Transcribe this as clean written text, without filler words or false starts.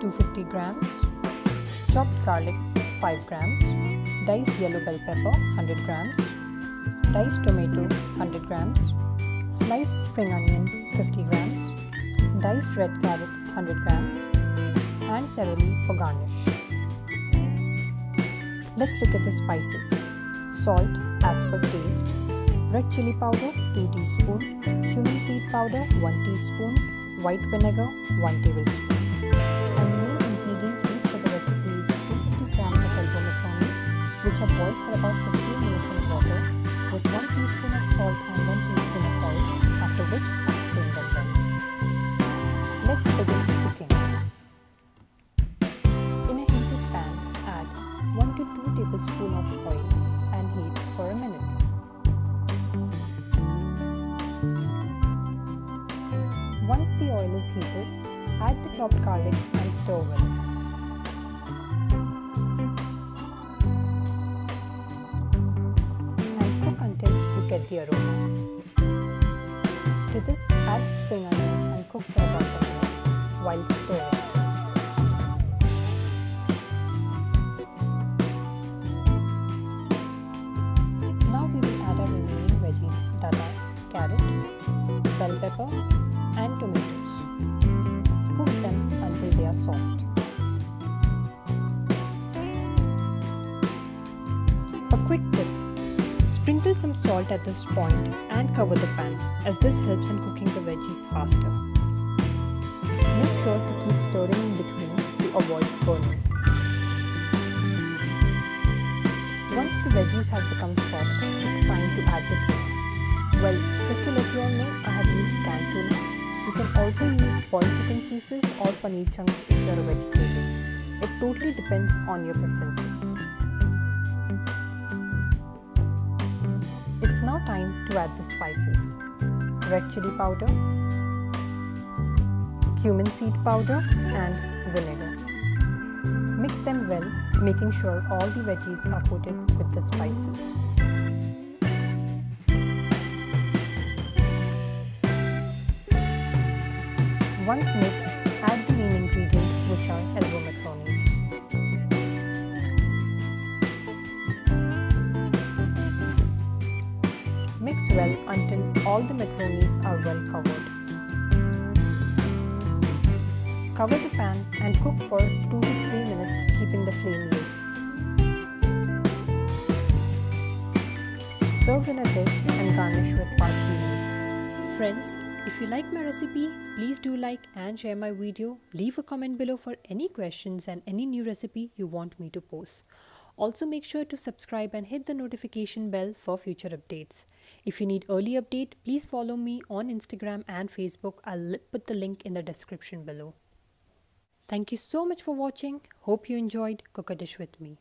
250 grams, chopped garlic 5 grams, diced yellow bell pepper 100 grams, diced tomato 100 grams, sliced spring onion 50 grams, diced red carrot 100 grams, and celery for garnish. Let's look at the spices. Salt as per taste, red chili powder 2 teaspoon, cumin seed powder 1 teaspoon, white vinegar 1 tablespoon. And the main ingredient used for the recipe is 250 grams of elbow macaronis, which are boiled for about 15 minutes in water with 1 teaspoon of salt and 1 teaspoon of oil, after which I've strained them well. Let's begin cooking. In a heated pan, add 1 to 2 tablespoons of oil and heat for a minute. Once the oil is heated, add the chopped garlic and stir well. And cook until you get the aroma. To this, add the spring onion and cook for about a minute while stirring. Now we will add our remaining veggies, that are carrot, bell pepper and tomatoes. Cook them until they are soft. A quick tip: sprinkle some salt at this point and cover the pan, as this helps in cooking the veggies faster. Make sure to keep stirring in between to avoid burning. Once the veggies have become soft, it's time to add the tuna. Well, just to let you all know, I have used canned tuna. You can also use boiled chicken pieces or paneer chunks if you are a vegetarian. It totally depends on your preferences. It's now time to add the spices. Red chili powder, cumin seed powder and vinegar. Mix them well, making sure all the veggies are coated with the spices. Once mixed, add the main ingredient, which are elbow macaronis. Mix well until all the macaronis are well covered. Cover the pan and cook for 2 to 3 minutes, keeping the flame low. Serve in a dish and garnish with parsley leaves. Friends, if you like my recipe, please do like and share my video. Leave a comment below for any questions and any new recipe you want me to post. Also make sure to subscribe and hit the notification bell for future updates. If you need early update, please follow me on Instagram and Facebook. I'll put the link in the description below. Thank you so much for watching. Hope you enjoyed Cook a Dish with me.